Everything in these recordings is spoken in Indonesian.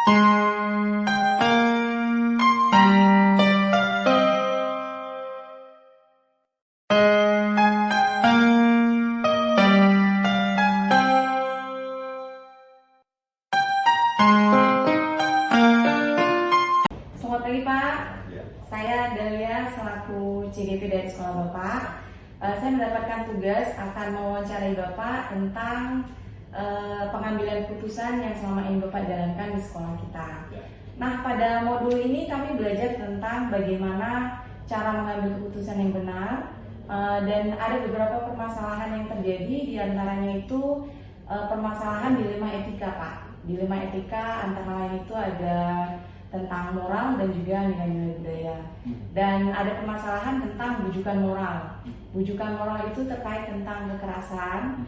Selamat pagi Pak, Ya. saya Dahlia selaku CDP dari sekolah Bapak. Saya mendapatkan tugas akan mewawancarai Bapak tentang pengambilan keputusan yang selama ini Bapak jalankan di sekolah kita. Ya. Nah, pada modul ini kami belajar tentang bagaimana cara mengambil keputusan yang benar, dan ada beberapa permasalahan yang terjadi, di antaranya itu permasalahan dilema etika Pak. Dilema etika antara lain itu ada tentang moral dan juga nilai-nilai budaya. Dan ada permasalahan tentang bujukan moral. Bujukan moral itu terkait tentang kekerasan,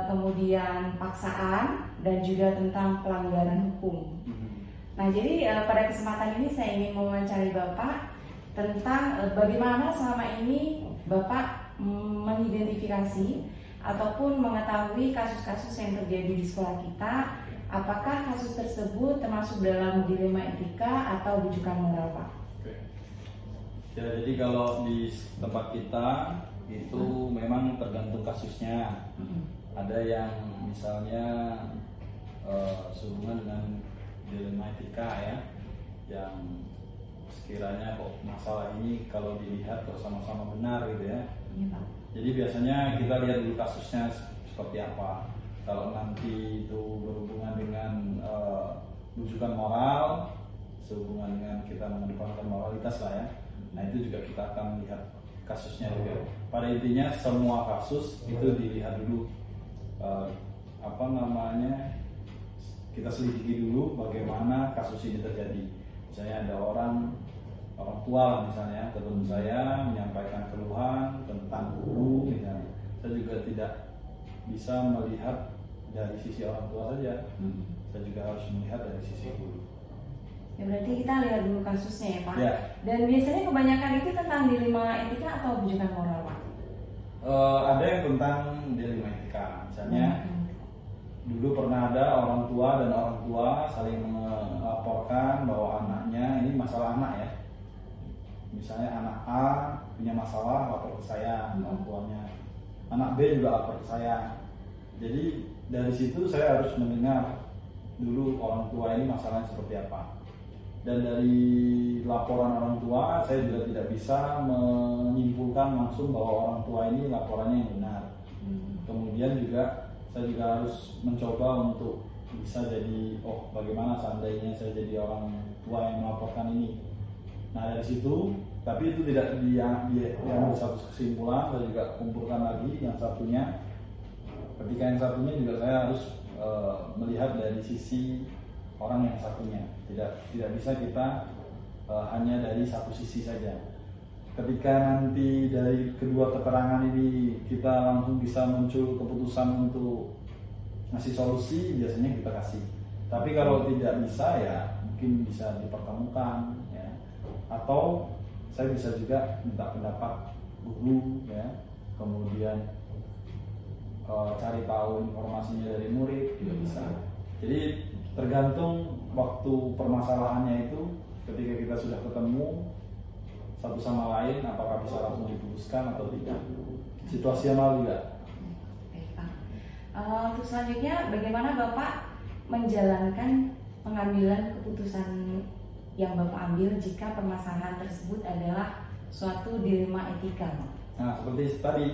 kemudian paksaan, dan juga tentang pelanggaran hukum. Nah, jadi pada kesempatan ini saya ingin mewawancari Bapak tentang bagaimana selama ini Bapak mengidentifikasi ataupun mengetahui kasus-kasus yang terjadi di sekolah kita. Apakah kasus tersebut termasuk dalam dilema etika atau bujukan moral, Pak? Oke. Ya, jadi kalau di tempat kita itu memang tergantung kasusnya. Ada yang misalnya sehubungan dengan dilema etika ya, yang sekiranya kok masalah ini kalau dilihat bersama-sama benar gitu ya. Iya, Pak. Jadi biasanya kita lihat dulu kasusnya seperti apa. Kalau nanti itu berhubungan dengan bujukan moral, sehubungan dengan kita mengedepankan moralitas lah ya. Nah, itu juga kita akan lihat kasusnya juga. Pada intinya semua kasus itu dilihat dulu kita selidiki dulu bagaimana kasus ini terjadi. Misalnya ada orang tua misalnya ketemu saya menyampaikan keluhan tentang guru misalnya. Saya juga tidak bisa melihat dari sisi orang tua saja, saya juga harus melihat dari sisi guru. Ya, berarti kita lihat dulu kasusnya ya, Pak. Ya. Dan biasanya kebanyakan itu tentang dilema etika atau bujukan moral, Pak? Ada yang tentang dilema etika, misalnya dulu pernah ada orang tua dan orang tua saling melaporkan bahwa anaknya ini masalah anak ya. Misalnya anak A punya masalah, lapor ke saya orang tuanya. Anak B juga lapor ke saya. Jadi dari situ saya harus mendengar dulu orang tua ini masalahnya seperti apa. Dan dari laporan orang tua saya juga tidak bisa menyimpulkan langsung bahwa orang tua ini laporannya yang benar. Kemudian juga saya juga harus mencoba untuk bisa jadi bagaimana seandainya saya jadi orang tua yang melaporkan ini. Nah, dari situ, tapi itu tidak diambil satu kesimpulan, saya juga kumpulkan lagi yang satunya. Ketika yang satunya juga saya harus melihat dari sisi orang yang satunya. Tidak bisa kita hanya dari satu sisi saja. Ketika nanti dari kedua keterangan ini kita langsung bisa muncul keputusan untuk ngasih solusi, biasanya kita kasih. Tapi kalau tidak bisa ya mungkin bisa dipertemukan ya. Atau saya bisa juga minta pendapat guru ya. Kemudian cari tahu informasinya dari murid juga bisa. Jadi tergantung waktu permasalahannya itu, ketika kita sudah ketemu satu sama lain, apakah bisa langsung diputuskan atau tidak. Situasional juga. Baik, Pak. Untuk selanjutnya, bagaimana Bapak menjalankan pengambilan keputusan yang Bapak ambil jika permasalahan tersebut adalah suatu dilema etika, Pak? Nah, seperti tadi,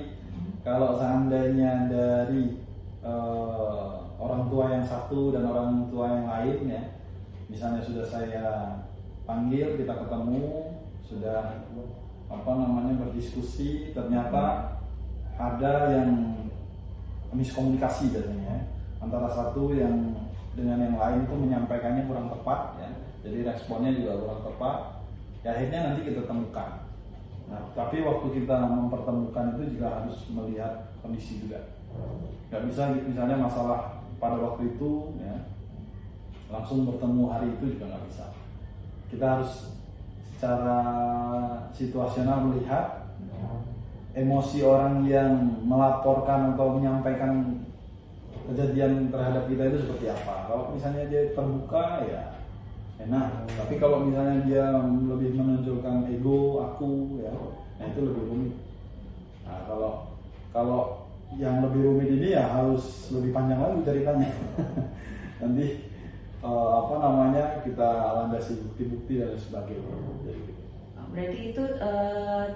kalau seandainya dari orang tua yang satu dan orang tua yang lain ya, misalnya sudah saya panggil, kita ketemu, sudah berdiskusi, ternyata ada yang miskomunikasi biasanya antara satu yang dengan yang lain itu menyampaikannya kurang tepat ya, jadi responnya juga kurang tepat ya, akhirnya nanti kita temukan. Nah, tapi waktu kita mempertemukan itu juga harus melihat kondisi juga. Gak bisa misalnya masalah pada waktu itu ya, langsung bertemu hari itu juga nggak bisa. Kita harus secara situasional melihat emosi orang yang melaporkan atau menyampaikan kejadian terhadap kita itu seperti apa. Kalau misalnya dia terbuka ya enak. Tapi kalau misalnya dia lebih menonjolkan ego, aku, ya, nah itu lebih rumit. Nah, kalau yang lebih rumit ini ya harus lebih panjang lagi ceritanya. Nanti kita landasi bukti-bukti dan sebagainya. Jadi, berarti itu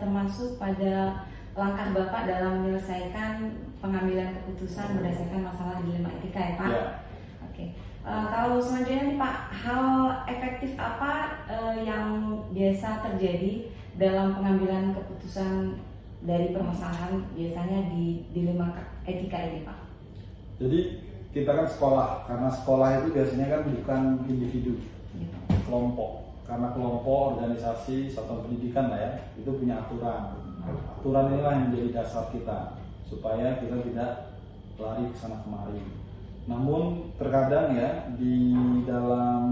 termasuk pada langkah Bapak dalam menyelesaikan pengambilan keputusan berdasarkan masalah dilema etika ya Pak? ya. Oke. Kalau selanjutnya nih Pak, hal efektif apa yang biasa terjadi dalam pengambilan keputusan dari permasalahan biasanya di dilema etika ini Pak? Jadi kita kan sekolah, karena sekolah itu biasanya kan bukan individu, Gitu. kelompok. Karena kelompok, organisasi, satuan pendidikan lah ya, itu punya aturan. Aturan inilah yang menjadi dasar kita supaya kita tidak lari ke sana kemari. Namun terkadang ya di dalam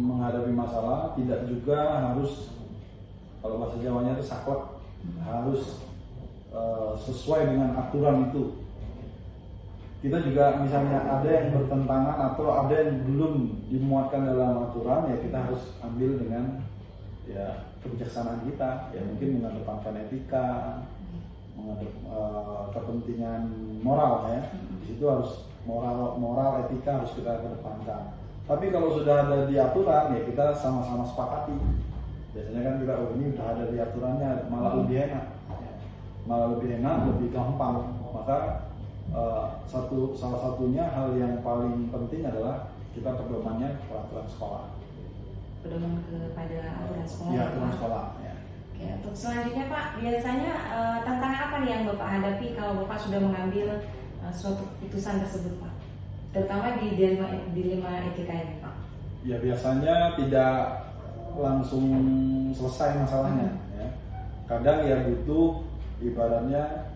menghadapi masalah tidak juga harus, kalau bahasa Jawanya itu saklek, harus sesuai dengan aturan itu. Kita juga misalnya ada yang bertentangan atau ada yang belum dimuatkan dalam aturan, ya kita harus ambil dengan ya kebijaksanaan kita, ya mungkin mengedepankan etika, kepentingan moral ya. Di situ harus moral etika harus kita kedepankan. Tapi kalau sudah ada di aturan, ya kita sama-sama sepakati. Biasanya kan kita ini udah ada di aturannya, malah lebih enak, lebih gampang. Maka salah satunya hal yang paling penting adalah kita pedomannya peraturan sekolah. Pedoman kepada aturan sekolah. Ya, aturan sekolah. Ya. Oke, untuk selanjutnya Pak, biasanya tantangan apa nih yang Bapak hadapi kalau Bapak sudah mengambil suatu keputusan tersebut Pak? Terutama di dilema etika ini Pak. Ya biasanya tidak langsung selesai masalahnya. Ya. Kadang ya butuh ibaratnya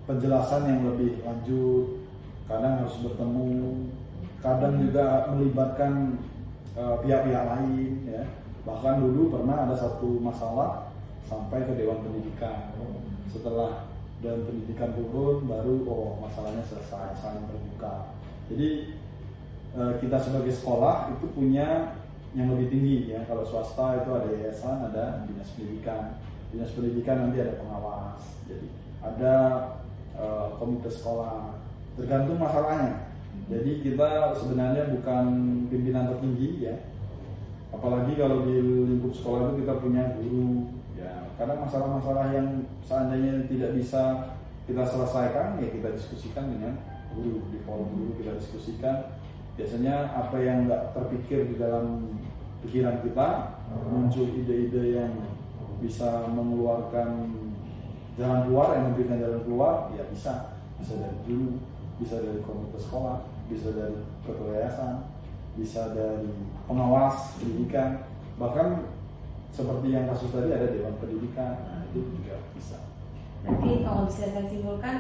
penjelasan yang lebih lanjut. Kadang harus bertemu. Kadang juga melibatkan pihak-pihak lain. Ya. Bahkan dulu pernah ada satu masalah sampai ke Dewan Pendidikan. Setelah Dewan Pendidikan turun, baru masalahnya selesai, saling terbuka. Jadi kita sebagai sekolah itu punya yang lebih tinggi ya. Kalau swasta itu ada yayasan, ada dinas pendidikan. Dinas pendidikan nanti ada pengawas. Jadi ada komite sekolah. Tergantung masalahnya. Jadi kita sebenarnya bukan pimpinan tertinggi ya. Apalagi kalau di lingkup sekolah itu kita punya guru ya. Karena masalah-masalah yang seandainya tidak bisa kita selesaikan ya kita diskusikan dengan guru, di forum guru kita diskusikan. Biasanya apa yang nggak terpikir di dalam pikiran kita, muncul ide-ide yang bisa mengeluarkan jalan keluar, yang memberikan jalan keluar, ya bisa dari guru, bisa dari komite sekolah, bisa dari ketua yayasan, bisa dari pengawas pendidikan, bahkan seperti yang kasus tadi ada Dewan Pendidikan, itu juga bisa. Berarti kalau bisa saya simpulkan,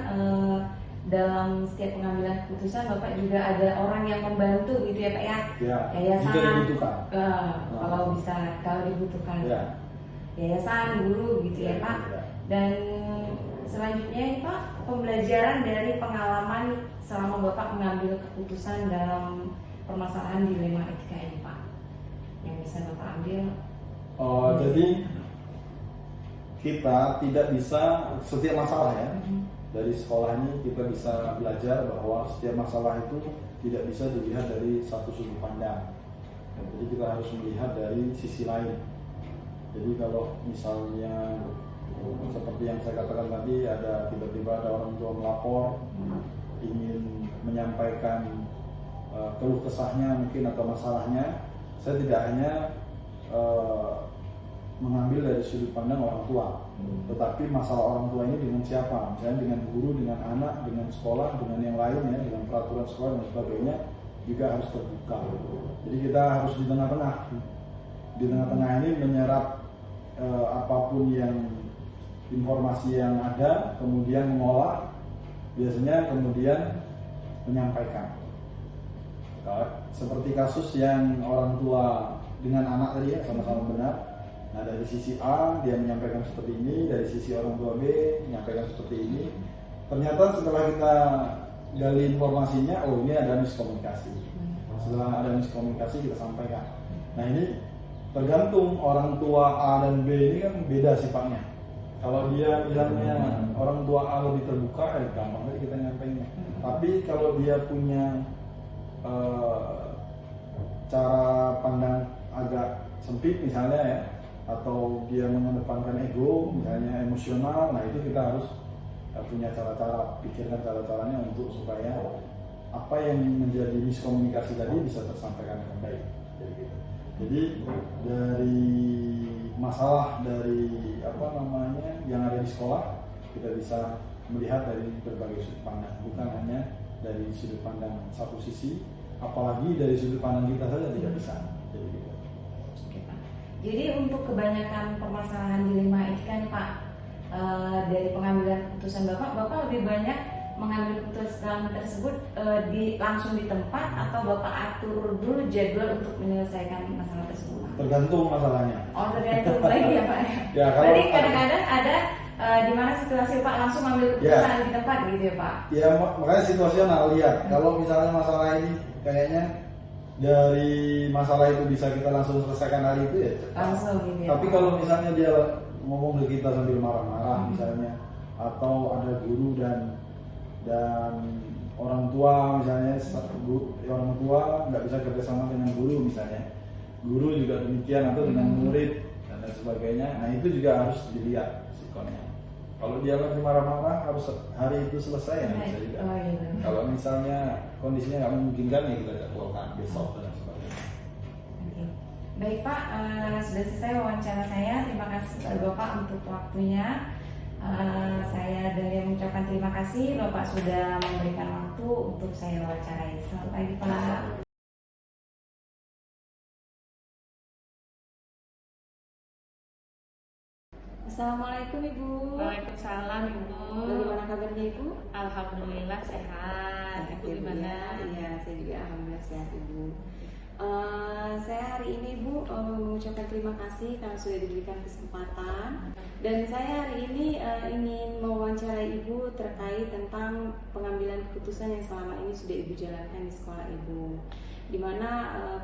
dalam setiap pengambilan keputusan Bapak juga ada orang yang membantu gitu ya Pak ya? Ya, yayasan, jika dibutuhkan. Kalau dibutuhkan. Ya. Yayasan, guru gitu ya Pak. Ya. Dan selanjutnya ini Pak, pembelajaran dari pengalaman selama Bapak mengambil keputusan dalam permasalahan dilema etika ini Pak, yang bisa Bapak ambil. Jadi kita tidak bisa setiap masalah ya. Dari sekolah ini kita bisa belajar bahwa setiap masalah itu tidak bisa dilihat dari satu sudut pandang. Jadi kita harus melihat dari sisi lain. Jadi kalau misalnya seperti yang saya katakan tadi, ada tiba-tiba ada orang tua melapor ingin menyampaikan keluh kesahnya mungkin atau masalahnya, saya tidak hanya mengambil dari sudut pandang orang tua, tetapi masalah orang tua ini dengan siapa, misalnya dengan guru, dengan anak, dengan sekolah, dengan yang lain ya, dengan peraturan sekolah dan sebagainya juga harus terbuka. Jadi kita harus di tengah-tengah. Di tengah-tengah ini menyerap apapun yang informasi yang ada, kemudian mengolah, biasanya kemudian menyampaikan. Seperti kasus yang orang tua dengan anak tadi ya, sama-sama benar. Nah dari sisi A dia menyampaikan seperti ini, dari sisi orang tua B menyampaikan seperti ini. Ternyata setelah kita gali informasinya, ini ada miskomunikasi. setelah ada miskomunikasi kita sampaikan. Nah ini tergantung orang tua A dan B ini kan beda sifatnya. Kalau dia bilangnya orang tua A lebih terbuka, gampang aja kita nyampainya. Tapi kalau dia punya cara pandang agak sempit misalnya ya, atau dia mengedepankan ego, misalnya emosional, nah itu kita harus punya cara-cara, pikirkan cara-caranya untuk supaya apa yang menjadi miskomunikasi tadi bisa tersampaikan dengan baik. Jadi dari masalah dari yang ada di sekolah kita bisa melihat dari berbagai sudut pandang, bukan hanya dari sudut pandang satu sisi, apalagi dari sudut pandang kita saja tidak bisa. Jadi untuk kebanyakan permasalahan dilema etika nih Pak, dari pengambilan keputusan Bapak lebih banyak mengambil keputusan tersebut langsung di tempat, atau Bapak atur dulu jadwal untuk menyelesaikan masalah tersebut? Tergantung masalahnya. Oh, tergantung lagi ya Pak. Ya, berarti kadang-kadang ada di mana situasi Pak langsung ambil keputusan di tempat gitu ya Pak? Ya makanya situasional, lihat. Kalau misalnya masalah ini kayaknya dari masalah itu bisa kita langsung selesaikan hari itu ya langsung gitu ya. Tapi kalau misalnya dia ngomong ke kita sambil marah-marah misalnya, atau ada guru dan orang tua misalnya, orang tua nggak bisa kerjasama dengan guru misalnya, guru juga demikian, atau dengan murid dan lain sebagainya, nah itu juga harus dilihat sikonnya. Kalau dia lagi marah-marah harus hari itu selesai, ya bisa juga. Kalau misalnya kondisinya nggak memungkinkan ya kita jadwalkan besok dan sebagainya. Baik Pak, sudah selesai wawancara saya. Terima kasih Bapak untuk waktunya. Saya dari mengucapkan terima kasih Bapak sudah memberikan waktu untuk saya wawancarai. Selamat pagi Pak. Assalamualaikum Ibu. Waalaikumsalam Ibu. Bagaimana kabarnya Ibu? Alhamdulillah sehat. Ibu gimana? Iya, saya juga alhamdulillah sehat Ibu. Saya hari ini Ibu mengucapkan terima kasih karena sudah diberikan kesempatan, dan saya hari ini ingin mewawancarai Ibu terkait tentang pengambilan keputusan yang selama ini sudah Ibu jalankan di sekolah Ibu, di mana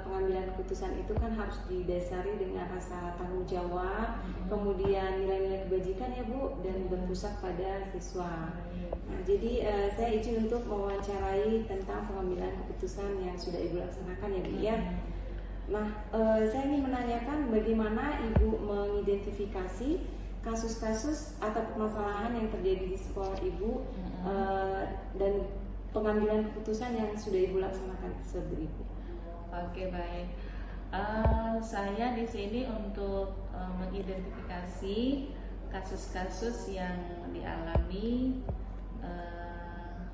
pengambilan keputusan itu kan harus didasari dengan rasa tanggung jawab, kemudian nilai-nilai kebajikan ya Bu, dan berpusat pada siswa. Nah, jadi saya izin untuk mewawancarai tentang pengambilan keputusan yang sudah Ibu laksanakan ya Bu ya. Nah, saya ingin menanyakan bagaimana Ibu mengidentifikasi kasus-kasus atau permasalahan yang terjadi di sekolah Ibu, dan pengambilan keputusan yang sudah Ibu laksanakan tersebut Ibu. Oke, baik. Saya di sini untuk mengidentifikasi kasus-kasus yang dialami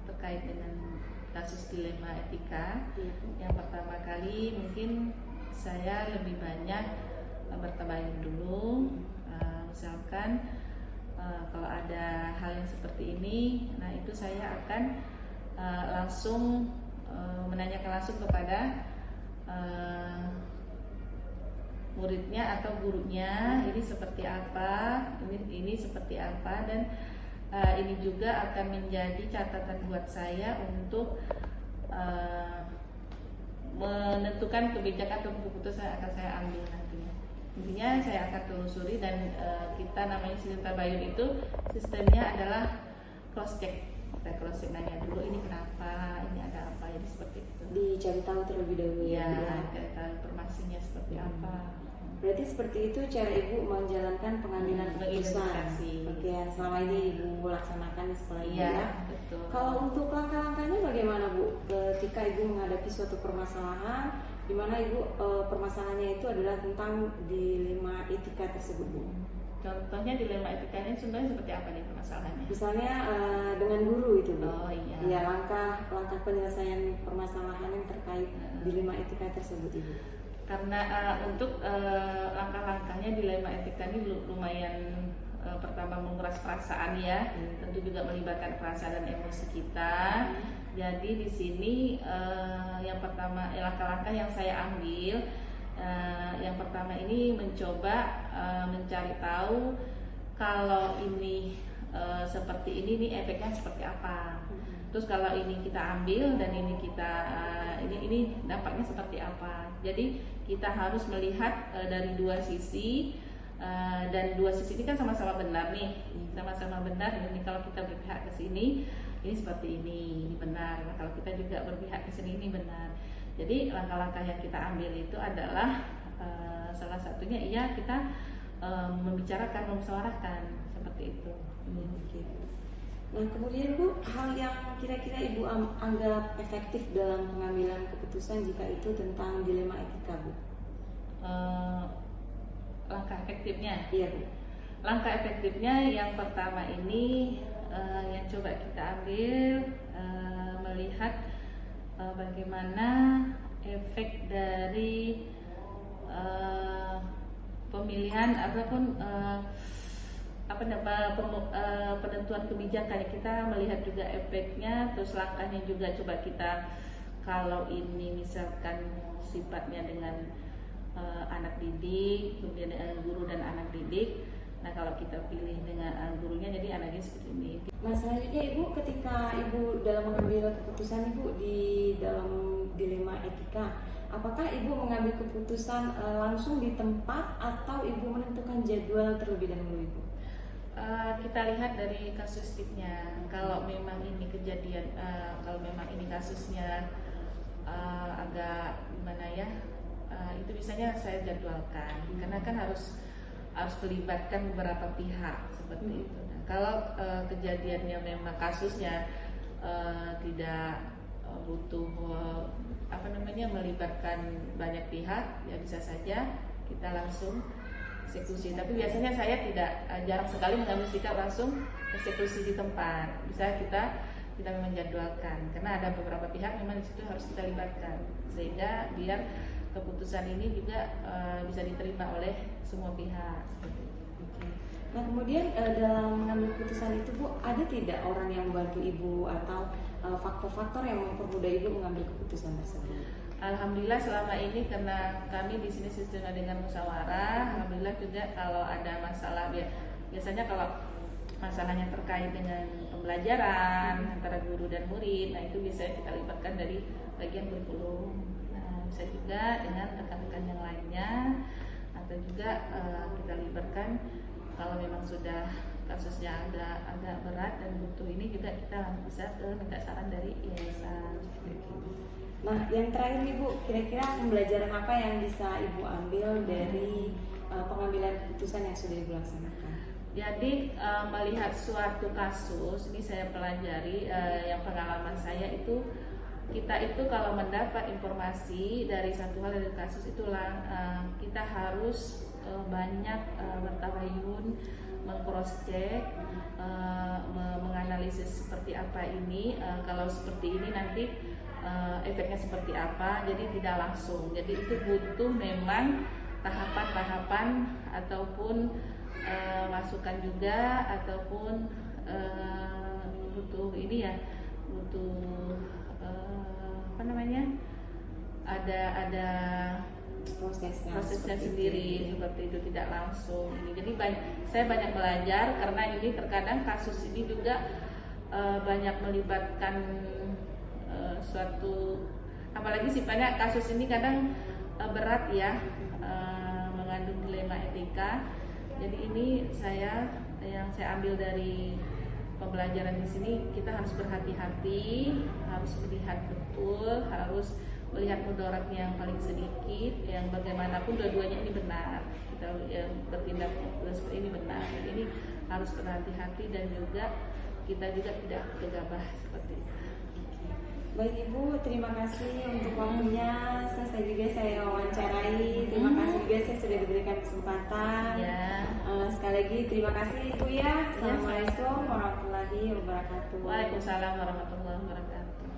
terkait dengan kasus dilema etika. Yang pertama kali mungkin saya lebih banyak bertabayun dulu, misalkan kalau ada hal yang seperti ini, nah itu saya akan langsung menanyakan langsung kepada muridnya atau gurunya, ini seperti apa, ini seperti apa, dan ini juga akan menjadi catatan buat saya untuk menentukan kebijakan atau keputusan yang akan saya ambil nantinya. Intinya saya akan telusuri, dan kita namanya sistem tabayun itu sistemnya adalah cross check. Kita cross check, nanya dulu ini kenapa, ini ada apa, jadi seperti itu. Dicari tahu terlebih dahulu ya, cari tahu informasinya seperti apa. Berarti seperti itu cara Ibu menjalankan pengambilan keputusan. Oke, selama ini Ibu laksanakan di sekolah Ibu ya. Betul. Kalau untuk langkah-langkahnya bagaimana Bu? Ketika Ibu menghadapi suatu permasalahan, di mana Ibu permasalahannya itu adalah tentang dilema etika tersebut Bu. Contohnya dilema etikanya sebenarnya seperti apa nih permasalahannya? Misalnya dengan guru itu Bu. Oh iya. Ya, langkah penyelesaian permasalahan yang terkait dilema etika tersebut Ibu. Karena untuk langkah-langkahnya dilema etika ini lumayan pertama menguras perasaan ya, tentu juga melibatkan perasaan dan emosi kita. Jadi di sini yang pertama langkah-langkah yang saya ambil, yang pertama ini mencoba mencari tahu kalau ini seperti ini nih efeknya seperti apa. Terus kalau ini kita ambil dan ini kita ini dampaknya seperti apa. Jadi kita harus melihat dari dua sisi, dan dua sisi ini kan sama-sama benar nih, sama-sama benar. Ini kalau kita berpihak ke sini, ini seperti ini benar. Nah, kalau kita juga berpihak ke sini, ini benar. Jadi langkah-langkah yang kita ambil itu adalah salah satunya kita membicarakan, memusyawarahkan seperti itu. Nah kemudian Bu, hal yang kira-kira Ibu anggap efektif dalam pengambilan keputusan jika itu tentang dilema etika Bu? Langkah efektifnya? Iya Bu. Langkah efektifnya yang pertama ini yang coba kita ambil, melihat bagaimana efek dari pemilihan ataupun penentuan kebijakan. Kita melihat juga efeknya, terus langkahnya juga coba kita, kalau ini misalkan sifatnya dengan anak didik, kemudian guru dan anak didik. Nah kalau kita pilih dengan gurunya, jadi anaknya seperti ini. Nah selanjutnya Ibu, ketika Ibu dalam mengambil keputusan Ibu di dalam dilema etika, apakah Ibu mengambil keputusan langsung di tempat atau Ibu menentukan jadwal terlebih dahulu Ibu? Kita lihat dari kasusnya. Kalau memang ini kejadian, kalau memang ini kasusnya agak gimana ya, itu biasanya saya jadwalkan, karena kan harus melibatkan beberapa pihak seperti itu. Nah, kalau kejadiannya memang kasusnya tidak butuh melibatkan banyak pihak, ya bisa saja kita langsung eksekusi. Tapi biasanya saya tidak, jarang sekali mengambil sikap langsung eksekusi di tempat. Bisa kita memang menjadwalkan, karena ada beberapa pihak memang di situ harus kita libatkan, sehingga biar keputusan ini juga bisa diterima oleh semua pihak. Nah kemudian dalam mengambil keputusan itu Bu, ada tidak orang yang membantu Ibu atau faktor-faktor yang mempermudah Ibu mengambil keputusan tersebut? Alhamdulillah selama ini, karena kami di sini sistemnya dengan musyawarah. Alhamdulillah juga kalau ada masalah, biasanya kalau masalahnya terkait dengan pembelajaran antara guru dan murid, nah itu biasanya kita libatkan dari bagian kurikulum. Nah, bisa juga dengan rekan-rekan yang lainnya, atau juga kita libatkan kalau memang sudah kasusnya agak berat dan butuh ini, juga kita bisa minta saran dari yayasan. Nah yang terakhir nih Bu, kira-kira pembelajaran apa yang bisa Ibu ambil dari pengambilan keputusan yang sudah Ibu laksanakan? Jadi melihat suatu kasus, ini saya pelajari, yang pengalaman saya itu, kita itu kalau mendapat informasi dari satu hal dari kasus itulah, kita harus banyak bertabayun, meng-cross check, menganalisis seperti apa ini, kalau seperti ini nanti efeknya seperti apa. Jadi tidak langsung, jadi itu butuh memang tahapan-tahapan ataupun masukan juga, ataupun butuh ini ya, butuh ada prosesnya sendiri seperti itu, tidak langsung ini. Jadi saya banyak belajar, karena ini terkadang kasus ini juga banyak melibatkan suatu, apalagi sifatnya kasus ini kadang berat ya, mengandung dilema etika. Jadi ini yang saya ambil dari pembelajaran di sini, kita harus berhati-hati, harus melihat betul, harus melihat mudarat yang paling sedikit, yang bagaimanapun dua-duanya ini benar, kita bertindak seperti ini benar. Dan ini harus berhati-hati, dan juga kita juga tidak gegabah seperti itu. Baik Ibu, terima kasih untuk waktunya. Selesai juga saya wawancarai. Terima kasih juga saya sudah diberikan kesempatan. Ya. Sekali lagi terima kasih Ibu ya. Assalamualaikum warahmatullahi wabarakatuh. Waalaikumsalam warahmatullahi wabarakatuh.